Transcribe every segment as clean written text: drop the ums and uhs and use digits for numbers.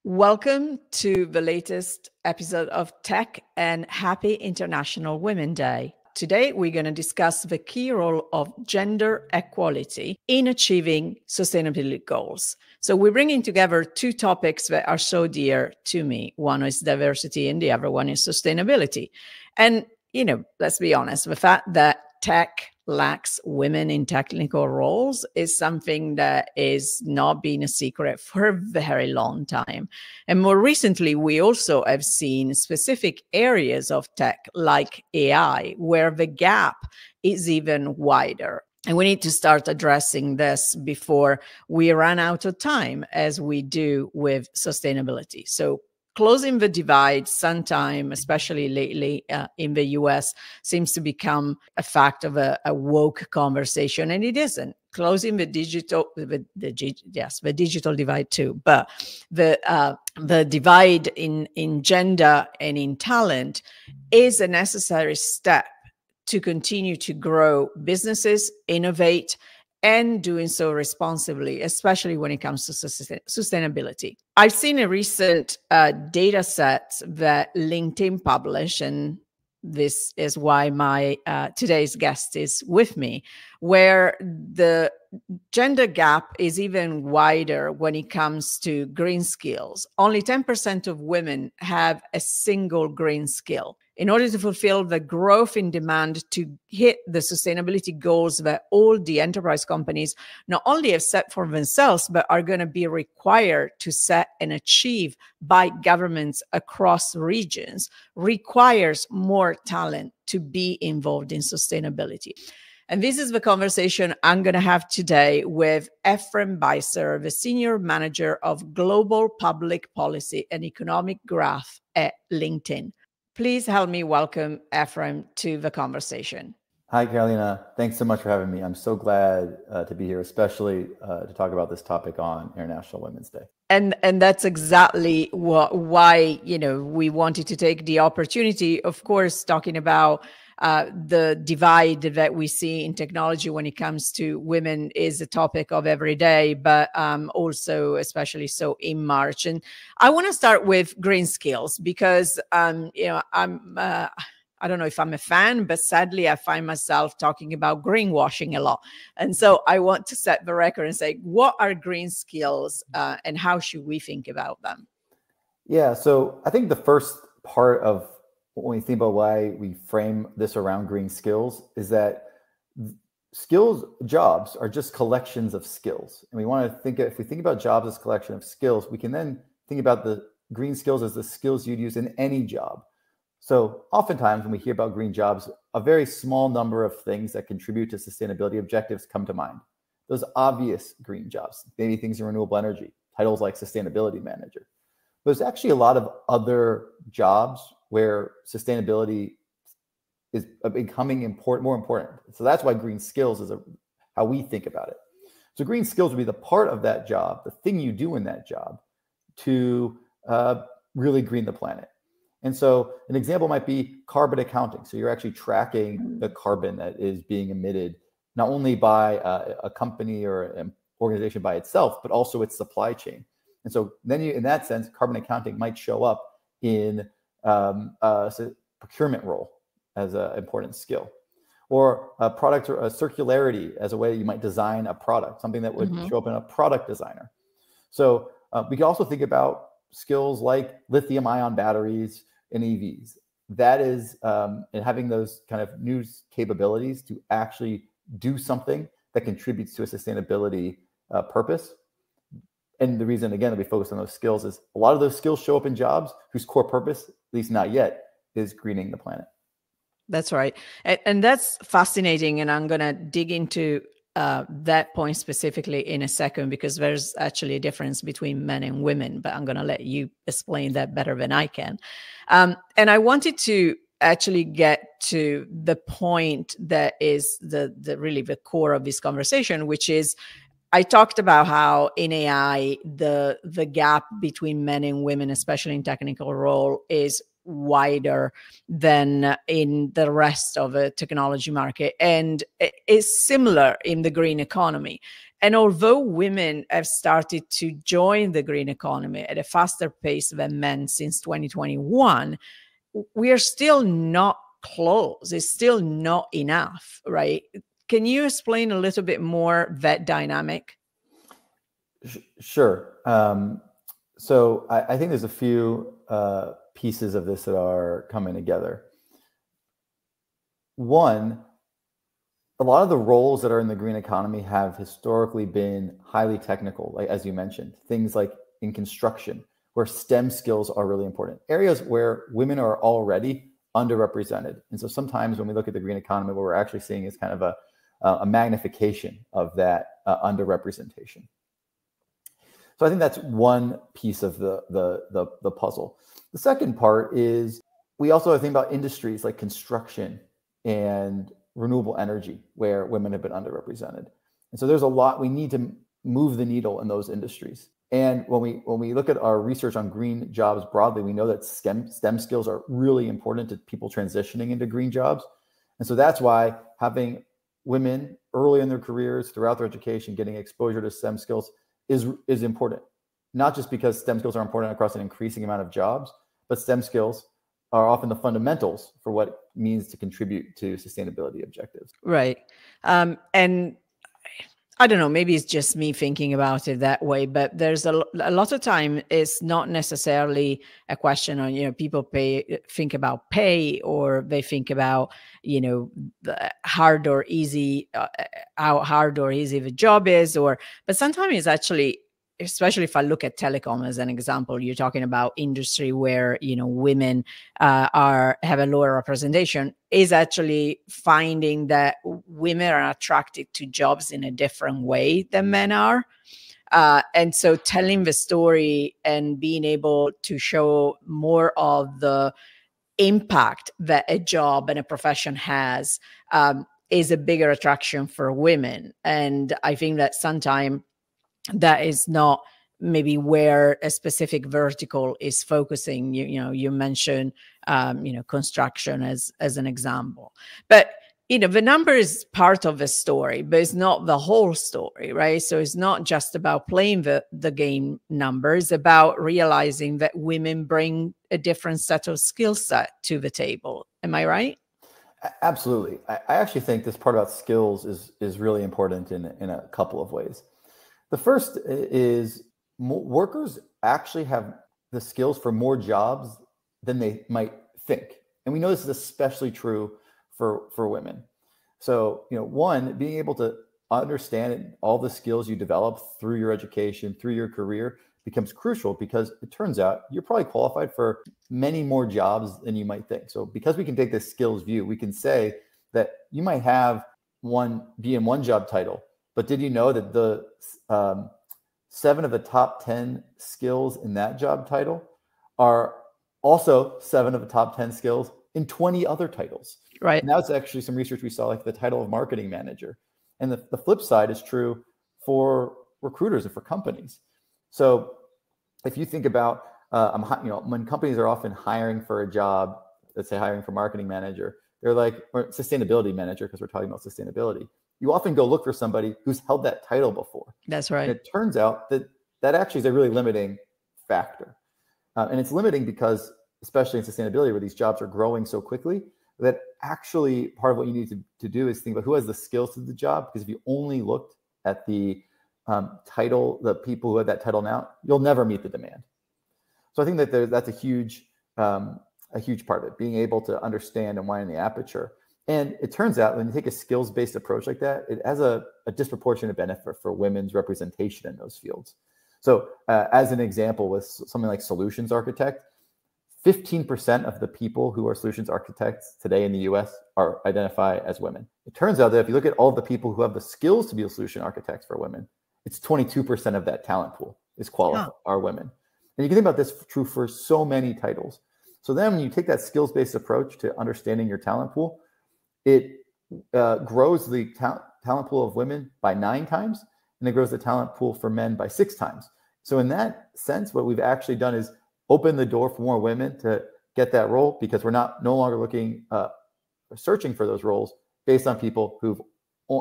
Welcome to the latest episode of TEQ and Happy International Women's Day. Today, we're going to discuss the key role of gender equality in achieving sustainability goals. So we're bringing together two topics that are so dear to me. One is diversity and the other one is sustainability. And, let's be honest, the fact that tech lacks women in technical roles is something that is not been a secret for a very long time. And more recently, we also have seen specific areas of tech like AI, where the gap is even wider. And we need to start addressing this before we run out of time, as we do with sustainability. So closing the divide sometime, especially lately in the US, seems to become a fact of a woke conversation, and it isn't. Closing the digital divide too, but the divide in gender and in talent is a necessary step to continue to grow businesses, innovate, and doing so responsibly, especially when it comes to sustainability. I've seen a recent data set that LinkedIn published, and this is why my today's guest is with me, where the gender gap is even wider when it comes to green skills. Only 10% of women have a single green skill. In order to fulfill the growth in demand to hit the sustainability goals that all the enterprise companies not only have set for themselves, but are going to be required to set and achieve by governments across regions, requires more talent to be involved in sustainability. And this is the conversation I'm going to have today with Ephraim Beiser, the Senior Manager of Global Public Policy and Economic Growth at LinkedIn. Please help me welcome Ephraim to the conversation. Hi, Carolina. Thanks so much for having me. I'm so glad to be here, especially to talk about this topic on International Women's Day. And that's exactly why we wanted to take the opportunity, of course, talking about the divide that we see in technology when it comes to women is a topic of every day, but also especially so in March. And I want to start with green skills because, I don't know if I'm a fan, but sadly, I find myself talking about greenwashing a lot. And so I want to set the record and say, what are green skills and how should we think about them? Yeah, so I think the first part of when we think about why we frame this around green skills is that jobs are just collections of skills. And we want to think, if we think about jobs as a collection of skills, we can then think about the green skills as the skills you'd use in any job. So oftentimes when we hear about green jobs, a very small number of things that contribute to sustainability objectives come to mind. Those obvious green jobs, maybe things in renewable energy, titles like sustainability manager. But there's actually a lot of other jobs where sustainability is becoming more important. So that's why green skills is how we think about it. So green skills would be the part of that job, the thing you do in that job to really green the planet. And so an example might be carbon accounting. So you're actually tracking the carbon that is being emitted, not only by a company or an organization by itself, but also its supply chain. And so then in that sense, carbon accounting might show up in a procurement role as an important skill, or a product or a circularity as a way you might design a product, something that would show up in a product designer. So we can also think about skills like lithium ion batteries and EVs. That is, and having those kind of new capabilities to actually do something that contributes to a sustainability purpose. And the reason, again, that we focus on those skills is a lot of those skills show up in jobs whose core purpose, at least not yet, is greening the planet. That's right. And that's fascinating. And I'm going to dig into that point specifically in a second, because there's actually a difference between men and women, but I'm going to let you explain that better than I can. And I wanted to actually get to the point that is really the core of this conversation, which is I talked about how in AI, the gap between men and women, especially in technical role, is wider than in the rest of the technology market, and is similar in the green economy. And although women have started to join the green economy at a faster pace than men since 2021, we are still not close. It's still not enough, right? Can you explain a little bit more that dynamic? Sure. So I think there's a few pieces of this that are coming together. One, a lot of the roles that are in the green economy have historically been highly technical, like as you mentioned, things like in construction, where STEM skills are really important, areas where women are already underrepresented. And so sometimes when we look at the green economy, what we're actually seeing is kind of a magnification of that underrepresentation. So I think that's one piece of the puzzle. The second part is we also think about industries like construction and renewable energy, where women have been underrepresented. And so there's a lot we need to move the needle in those industries. And when we look at our research on green jobs broadly, we know that STEM skills are really important to people transitioning into green jobs. And so that's why having women early in their careers, throughout their education, getting exposure to STEM skills is important. Not just because STEM skills are important across an increasing amount of jobs, but STEM skills are often the fundamentals for what it means to contribute to sustainability objectives. Right. And I don't know, maybe it's just me thinking about it that way, but there's a lot of time it's not necessarily a question on, people think about pay, or they think about, the hard or easy, how hard or easy the job is, but sometimes it's actually, especially if I look at telecom as an example, you're talking about industry where, women have a lower representation, is actually finding that women are attracted to jobs in a different way than men are. And so telling the story and being able to show more of the impact that a job and a profession has is a bigger attraction for women. And I think that sometimes that is not maybe where a specific vertical is focusing. You mentioned construction as an example, but the number is part of the story, but it's not the whole story, right? So it's not just about playing the game number. It's about realizing that women bring a different set of skill set to the table. Am I right? Absolutely. I actually think this part about skills is really important in a couple of ways. The first is workers actually have the skills for more jobs than they might think. And we know this is especially true for women. So, one, being able to understand all the skills you develop through your education, through your career, becomes crucial, because it turns out you're probably qualified for many more jobs than you might think. So because we can take this skills view, we can say that you might be in one job title, but did you know that the 7 of the top 10 skills in that job title are also 7 of the top 10 skills in 20 other titles? Right. And that's actually some research we saw, like the title of marketing manager. And the flip side is true for recruiters and for companies. So if you think about, when companies are often hiring for a job, let's say hiring for marketing manager, they're like, or sustainability manager, because we're talking about sustainability, you often go look for somebody who's held that title before. That's right. And it turns out that actually is a really limiting factor. And it's limiting because, especially in sustainability, where these jobs are growing so quickly, that actually part of what you need to do is think about who has the skills to the job. Because if you only looked at the title, the people who have that title now, you'll never meet the demand. So I think that that's a huge part of it, being able to understand and widen the aperture. And it turns out when you take a skills-based approach like that, it has a disproportionate benefit for women's representation in those fields. So as an example, with something like solutions architect, 15% of the people who are solutions architects today in the US identify as women. It turns out that if you look at all the people who have the skills to be a solution architects for women, it's 22% of that talent pool is qualified are women. And you can think about this true for so many titles. So then when you take that skills-based approach to understanding your talent pool, it grows the talent pool of women by 9 times, and it grows the talent pool for men by 6 times. So in that sense, what we've actually done is open the door for more women to get that role, because we're no longer searching for those roles based on people who've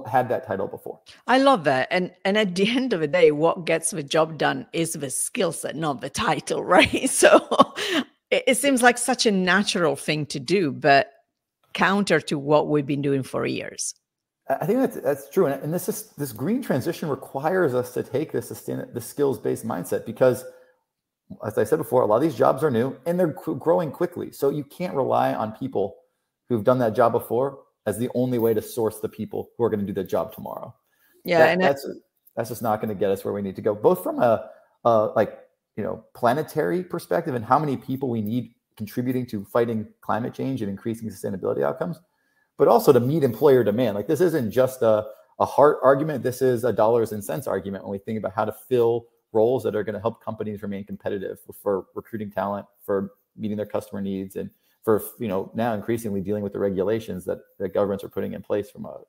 had that title before. I love that. And at the end of the day, what gets the job done is the skill set, not the title, right? So it seems like such a natural thing to do, but counter to what we've been doing for years. I think that's true. And this green transition requires us to take this skills-based mindset, because as I said before, a lot of these jobs are new and they're growing quickly. So you can't rely on people who've done that job before as the only way to source the people who are going to do the job tomorrow. Yeah, that's just not going to get us where we need to go, both from a planetary perspective and how many people we need contributing to fighting climate change and increasing sustainability outcomes, but also to meet employer demand. Like, this isn't just a heart argument. This is a dollars and cents argument when we think about how to fill roles that are going to help companies remain competitive for recruiting talent, for meeting their customer needs, and for now increasingly dealing with the regulations that governments are putting in place from a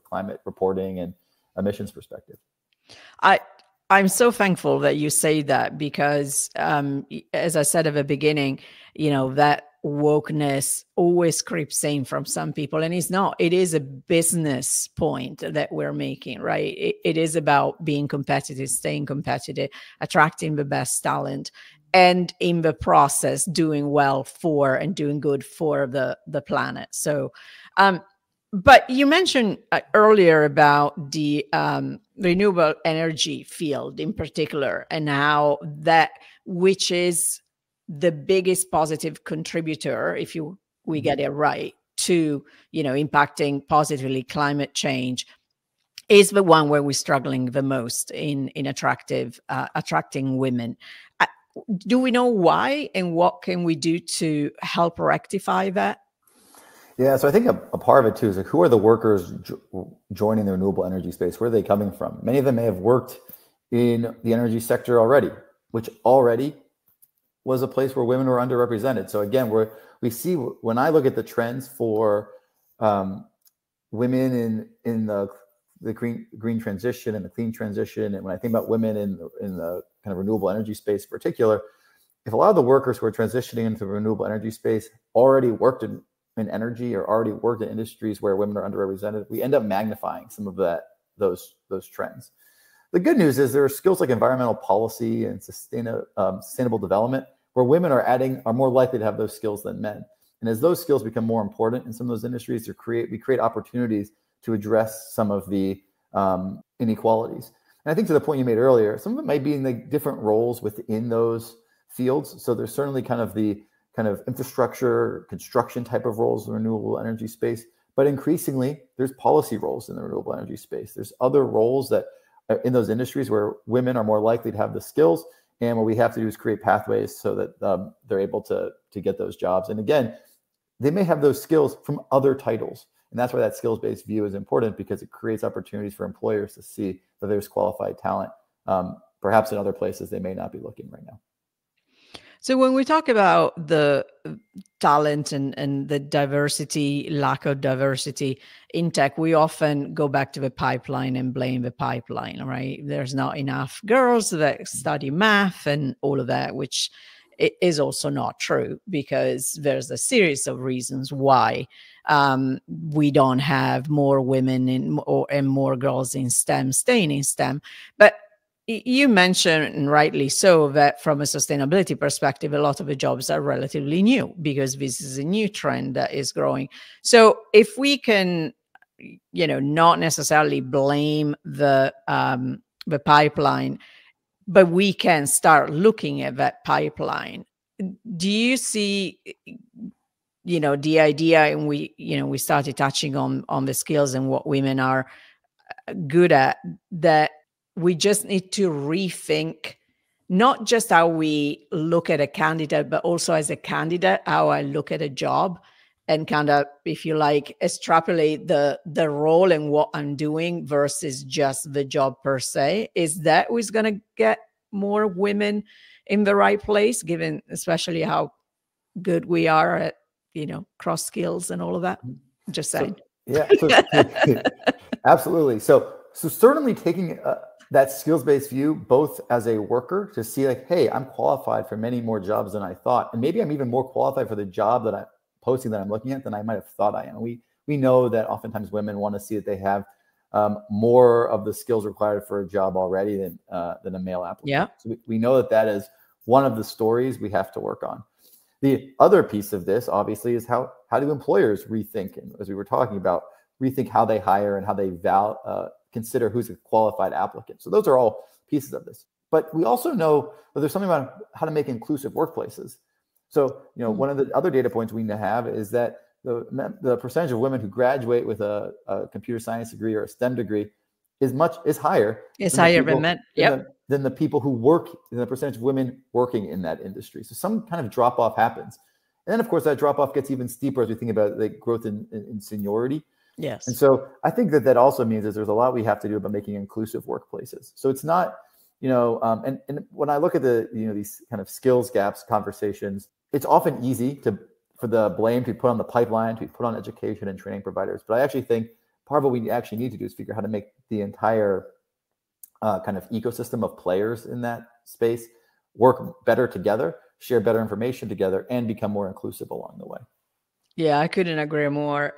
climate reporting and emissions perspective. I'm so thankful that you say that, because as I said at the beginning, that wokeness always creeps in from some people, and it is a business point that we're making, right? It is about being competitive, staying competitive, attracting the best talent, and in the process doing well for and doing good for the planet. So but you mentioned earlier about the renewable energy field in particular, and how that, which is the biggest positive contributor, if we get it right, to impacting positively climate change, is the one where we're struggling the most in attracting women. Do we know why, and what can we do to help rectify that? Yeah, so I think a part of it too is like, who are the workers joining the renewable energy space? Where are they coming from? Many of them may have worked in the energy sector already, which already was a place where women were underrepresented. So again, we see, when I look at the trends for women in the green transition and the clean transition, and when I think about women in the kind of renewable energy space in particular, if a lot of the workers who are transitioning into the renewable energy space already worked in energy or already worked in industries where women are underrepresented, we end up magnifying some of those trends. The good news is there are skills like environmental policy and sustainable development where women are more likely to have those skills than men. And as those skills become more important in some of those industries, we create opportunities to address some of the inequalities. And I think to the point you made earlier, some of it might be in the different roles within those fields. So there's certainly kind of the infrastructure, construction type of roles in the renewable energy space, but increasingly there's policy roles in the renewable energy space. There's other roles that in those industries where women are more likely to have the skills, and what we have to do is create pathways so that they're able to get those jobs. And again, they may have those skills from other titles, and that's why that skills-based view is important, because it creates opportunities for employers to see that there's qualified talent, perhaps in other places they may not be looking right now. So when we talk about the talent and the diversity, lack of diversity in tech, we often go back to the pipeline and blame the pipeline, right? There's not enough girls that study math and all of that, which is also not true, because there's a series of reasons why we don't have more women and more girls in STEM staying in STEM. But you mentioned, and rightly so, that from a sustainability perspective, a lot of the jobs are relatively new, because this is a new trend that is growing. So if we can, not necessarily blame the pipeline, but we can start looking at that pipeline. Do you see, the idea, and we started touching on the skills and what women are good at, that we just need to rethink not just how we look at a candidate, but also as a candidate, how I look at a job, and kind of, if you like, extrapolate the role and what I'm doing versus just the job per se. Is that who's going to get more women in the right place, given especially how good we are at, cross skills and all of that? Just saying. Absolutely. So certainly taking that skills-based view, both as a worker to see like, hey, I'm qualified for many more jobs than I thought. And maybe I'm even more qualified for the job that I'm posting that I'm looking at than I might have thought I am. We know that oftentimes women want to see that they have more of the skills required for a job already than a male applicant. Yeah. So we know that is one of the stories we have to work on. The other piece of this, obviously, is how do employers rethink, and as we were talking about, rethink how they hire and how they consider who's a qualified applicant. So those are all pieces of this. But we also know that there's something about how to make inclusive workplaces. So, one of the other data points we have is that the percentage of women who graduate with a computer science degree or a STEM degree is higher. It's higher than men. Yep. Than the people who work, than the percentage of women working in that industry. So some kind of drop off happens. And then, of course, that drop off gets even steeper as we think about the growth in seniority. Yes. And so I think that also means that there's a lot we have to do about making inclusive workplaces. So it's not, and when I look at these kind of skills gaps conversations, it's often easy for the blame to be put on the pipeline, to be put on education and training providers. But I actually think part of what we actually need to do is figure out how to make the entire kind of ecosystem of players in that space work better together, share better information together, and become more inclusive along the way. Yeah, I couldn't agree more.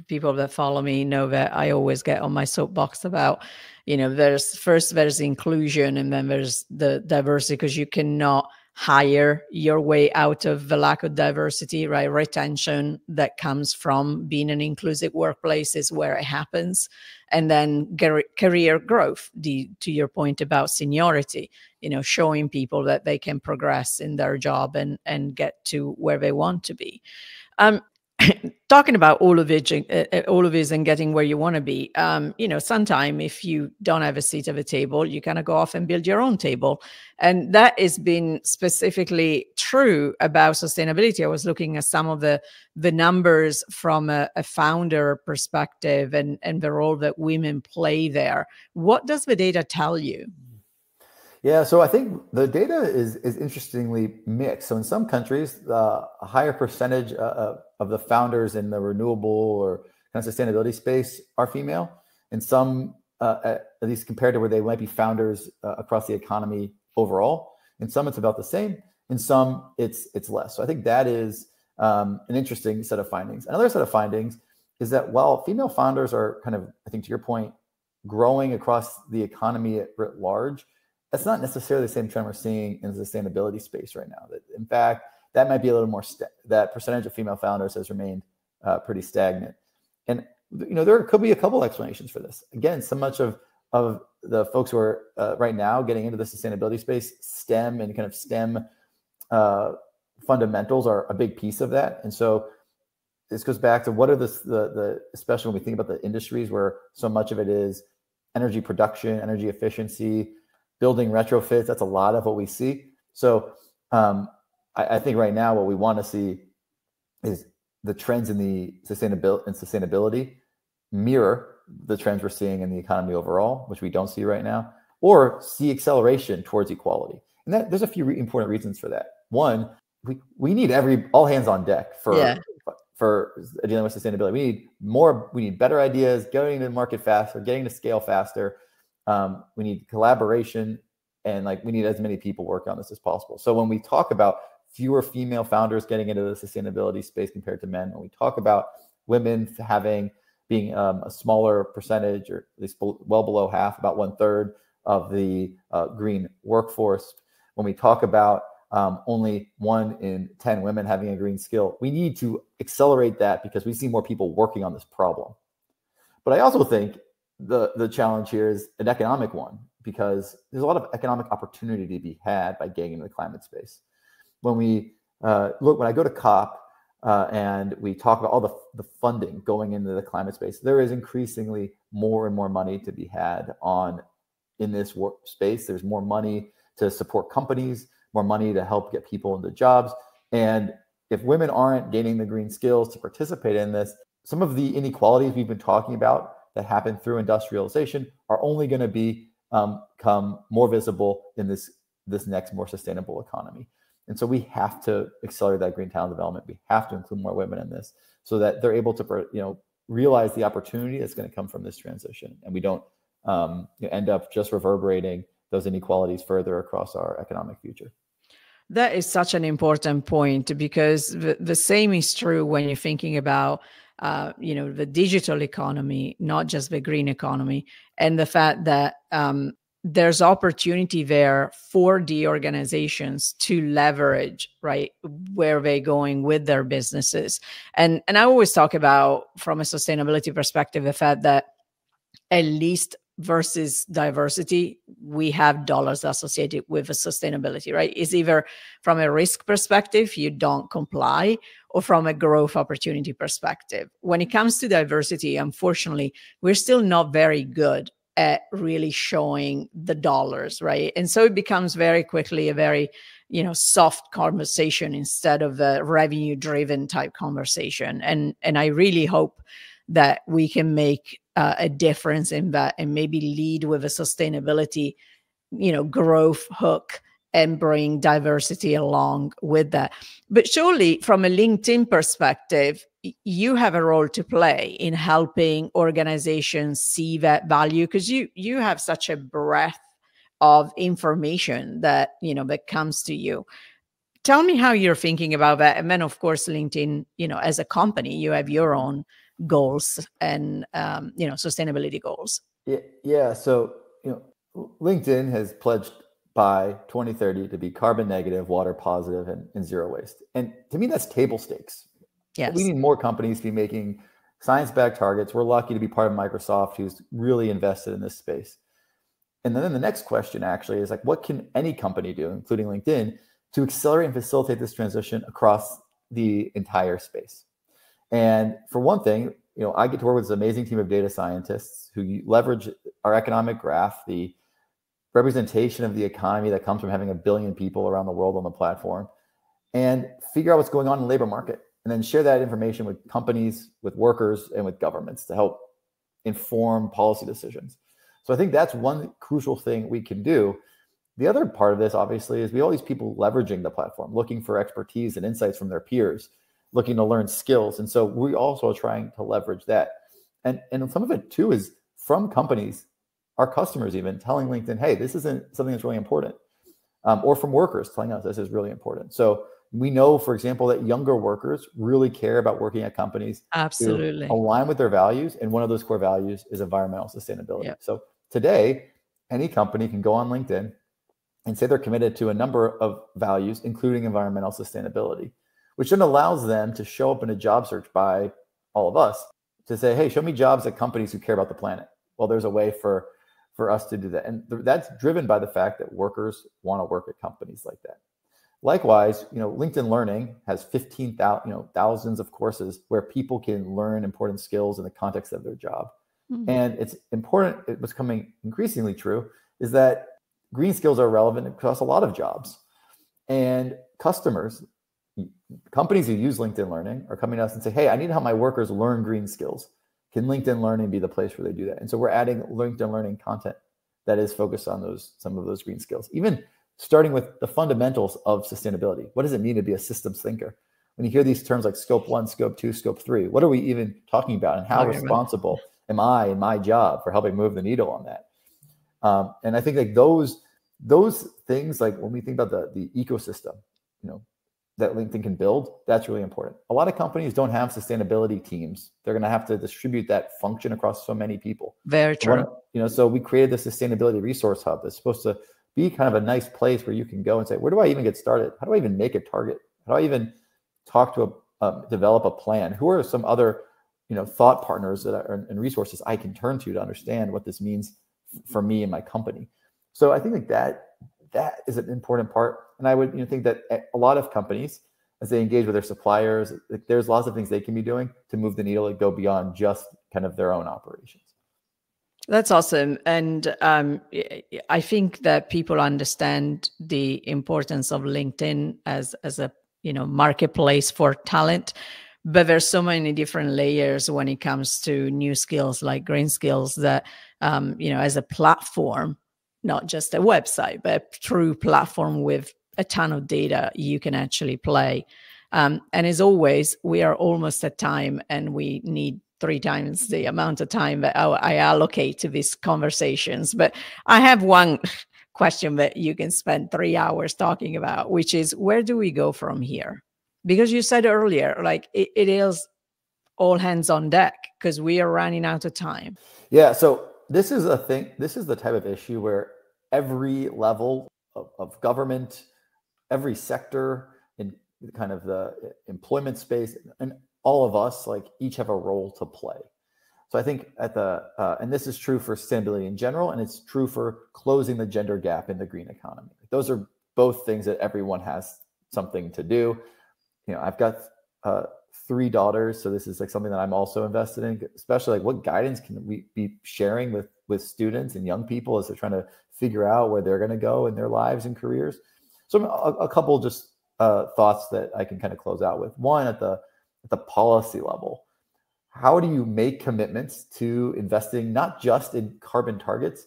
People that follow me know that I always get on my soapbox about, there's inclusion, and then there's the diversity, because you cannot hire your way out of the lack of diversity, right? Retention that comes from being an inclusive workplace is where it happens. And then career growth, to your point about seniority, showing people that they can progress in their job and get to where they want to be. Talking about all of it and getting where you want to be, sometime if you don't have a seat at the table, you kind of go off and build your own table. And that has been specifically true about sustainability. I was looking at some of the numbers from a founder perspective and the role that women play there. What does the data tell you? Yeah, so I think the data is interestingly mixed. So in some countries, a higher percentage of the founders in the renewable or kind of sustainability space are female. In some, at least compared to where they might be founders across the economy overall. In some, it's about the same. In some, it's less. So I think that is an interesting set of findings. Another set of findings is that while female founders are kind of, I think to your point, growing across the economy at large, that's not necessarily the same trend we're seeing in the sustainability space right now. That, in fact, that might be a little more, that percentage of female founders has remained pretty stagnant. And, there could be a couple explanations for this. Again, so much of the folks who are right now getting into the sustainability space, STEM and kind of STEM fundamentals are a big piece of that. And so this goes back to what are the especially when we think about the industries where so much of it is energy production, energy efficiency, building retrofits. That's a lot of what we see. So I think right now what we want to see is the trends in the sustainability mirror the trends we're seeing in the economy overall, which we don't see right now, or see acceleration towards equality. And there's a few important reasons for that. One, we need all hands on deck for dealing with sustainability. We need better ideas, getting to the market faster, getting to scale faster. We need collaboration, and we need as many people working on this as possible. So when we talk about fewer female founders getting into the sustainability space compared to men, when we talk about women being a smaller percentage, or at least well below half, about 1/3 of the green workforce, when we talk about only 1 in 10 women having a green skill, we need to accelerate that because we see more people working on this problem. But I also think the challenge here is an economic one, because there's a lot of economic opportunity to be had by getting into the climate space. When I go to COP and we talk about all the funding going into the climate space, there is increasingly more and more money to be had in this work space. There's more money to support companies, more money to help get people into jobs. And if women aren't gaining the green skills to participate in this, some of the inequalities we've been talking about that happen through industrialization are only going to become more visible in this next more sustainable economy. And so we have to accelerate that green talent development. We have to include more women in this so that they're able to realize the opportunity that's going to come from this transition, and we don't end up just reverberating those inequalities further across our economic future. That is such an important point, because the same is true when you're thinking about, the digital economy, not just the green economy, and the fact that there's opportunity there for the organizations to leverage, right, where they're going with their businesses. And I always talk about, from a sustainability perspective, the fact that, at least versus diversity, we have dollars associated with the sustainability, right? It's either from a risk perspective, you don't comply, or from a growth opportunity perspective. When it comes to diversity, unfortunately, we're still not very good at really showing the dollars, right? And so it becomes very quickly a very, soft conversation instead of a revenue driven type conversation. And I really hope that we can make a difference in that, and maybe lead with a sustainability, growth hook, and bring diversity along with that. But surely, from a LinkedIn perspective, you have a role to play in helping organizations see that value, because you have such a breadth of information that that comes to you. Tell me how you're thinking about that. And then, of course, LinkedIn, as a company, you have your own goals and, sustainability goals. Yeah. So, LinkedIn has pledged by 2030 to be carbon negative, water positive, and zero waste. And to me, that's table stakes. Yes. We need more companies to be making science-backed targets. We're lucky to be part of Microsoft, who's really invested in this space. And then the next question actually is like, what can any company do, including LinkedIn, to accelerate and facilitate this transition across the entire space? And for one thing, I get to work with this amazing team of data scientists who leverage our economic graph, the representation of the economy that comes from having 1 billion people around the world on the platform, and figure out what's going on in the labor market, and then share that information with companies, with workers, and with governments to help inform policy decisions. So I think that's one crucial thing we can do. The other part of this, obviously, is we all these people leveraging the platform, looking for expertise and insights from their peers, looking to learn skills. And so we also are trying to leverage that. And some of it too is from companies, our customers even telling LinkedIn, hey, this isn't something that's really important. Or from workers telling us this is really important. So we know, for example, that younger workers really care about working at companies absolutely who align with their values. And one of those core values is environmental sustainability. Yep. So today, any company can go on LinkedIn and say they're committed to a number of values, including environmental sustainability, which then allows them to show up in a job search by all of us to say, hey, show me jobs at companies who care about the planet. Well, there's a way for us to do that. And that's driven by the fact that workers want to work at companies like that. Likewise, LinkedIn Learning has 15,000, thousands of courses where people can learn important skills in the context of their job. Mm-hmm. And it's important, it was becoming increasingly true, is that green skills are relevant across a lot of jobs. And customers, companies who use LinkedIn Learning are coming to us and say, hey, I need to help my workers learn green skills. Can LinkedIn Learning be the place where they do that? And so we're adding LinkedIn Learning content that is focused on some of those green skills, even starting with the fundamentals of sustainability. What does it mean to be a systems thinker? When you hear these terms like scope 1, scope 2, scope 3, what are we even talking about, and how responsible am I in my job for helping move the needle on that? And I think like those things, like when we think about the ecosystem, that LinkedIn can build, that's really important. A lot of companies don't have sustainability teams. They're going to have to distribute that function across so many people. Very true. So we created the Sustainability Resource Hub that's supposed to be kind of a nice place where you can go and say, where do I even get started? How do I even make a target? How do I even talk to develop a plan? Who are some other, thought partners that are and resources I can turn to understand what this means for me and my company? So I think like that is an important part. And I would think that a lot of companies, as they engage with their suppliers, like, there's lots of things they can be doing to move the needle and go beyond just kind of their own operations. That's awesome. And I think that people understand the importance of LinkedIn as a marketplace for talent, but there's so many different layers when it comes to new skills like green skills that as a platform, not just a website, but a true platform with a ton of data you can actually play. And as always, we are almost at time, and we need 3 times the amount of time that I allocate to these conversations. But I have one question that you can spend 3 hours talking about, which is, where do we go from here? Because you said earlier, like it is all hands on deck because we are running out of time. Yeah. So this is a thing. This is the type of issue where every level of government, every sector in kind of the employment space, and all of us like each have a role to play. So I think at the, and this is true for sustainability in general, and it's true for closing the gender gap in the green economy. Those are both things that everyone has something to do. You know, I've got 3 daughters, so this is like something that I'm also invested in, especially like what guidance can we be sharing with students and young people as they're trying to figure out where they're going to go in their lives and careers. So a couple just thoughts that I can kind of close out with. One, at the policy level, how do you make commitments to investing not just in carbon targets,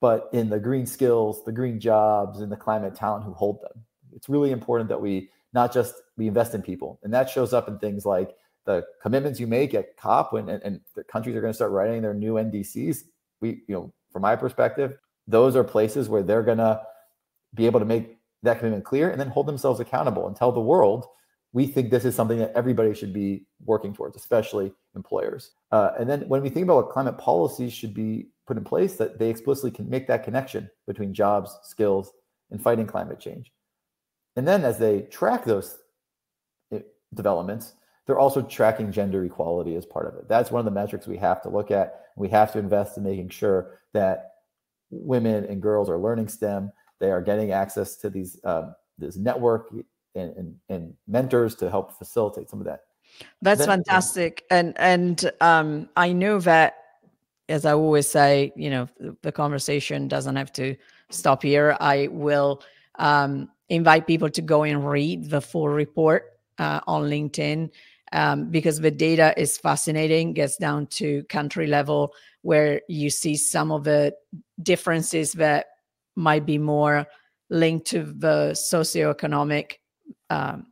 but in the green skills, the green jobs, and the climate talent who hold them? It's really important that we not just we invest in people, and that shows up in things like the commitments you make at COP when and the countries are going to start writing their new NDCs. We, you know, from my perspective, those are places where they're going to be able to make that commitment clear and then hold themselves accountable and tell the world, we think this is something that everybody should be working towards, especially employers. And then when we think about what climate policies should be put in place, that they explicitly can make that connection between jobs, skills, and fighting climate change. And then as they track those developments, they're also tracking gender equality as part of it. That's one of the metrics we have to look at. We have to invest in making sure that women and girls are learning STEM. They are getting access to these this network and mentors to help facilitate some of that. That's fantastic. And I know that, as I always say, you know, the conversation doesn't have to stop here. I will invite people to go and read the full report on LinkedIn because the data is fascinating, gets down to country level, where you see some of the differences that might be more linked to the socioeconomic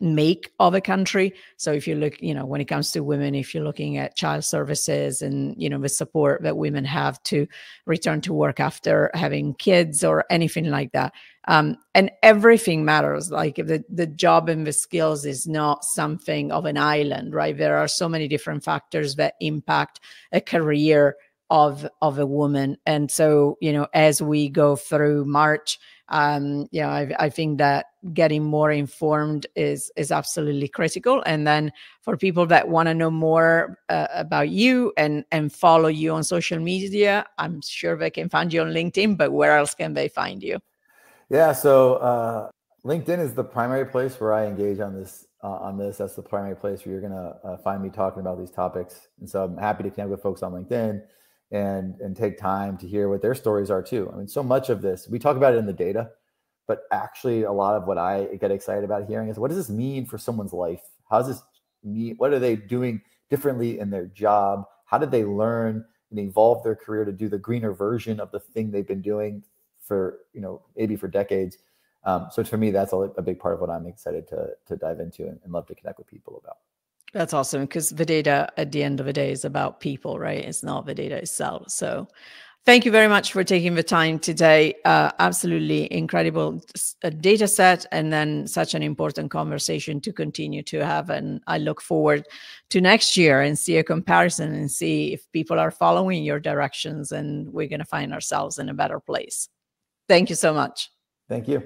make of a country. So if you look, you know, when it comes to women, if you're looking at child services and, you know, the support that women have to return to work after having kids or anything like that. And everything matters. Like the job and the skills is not something of an island, right? There are so many different factors that impact a career of a woman. And so, you know, as we go through March, you know, I think that getting more informed is absolutely critical. And then for people that want to know more about you and follow you on social media, I'm sure they can find you on LinkedIn, but where else can they find you? Yeah, so LinkedIn is the primary place where I engage on this. That's the primary place where you're going to find me talking about these topics. And so I'm happy to connect with folks on LinkedIn and take time to hear what their stories are too. I mean, so much of this, we talk about it in the data, but actually a lot of what I get excited about hearing is, what does this mean for someone's life? How does this mean? What are they doing differently in their job? How did they learn and evolve their career to do the greener version of the thing they've been doing for, you know, maybe for decades? So for me, that's a big part of what I'm excited to dive into and love to connect with people about. That's awesome, because the data at the end of the day is about people, right? It's not the data itself. So thank you very much for taking the time today. Absolutely incredible data set, and then such an important conversation to continue to have. And I look forward to next year and see a comparison and see if people are following your directions, and we're going to find ourselves in a better place. Thank you so much. Thank you.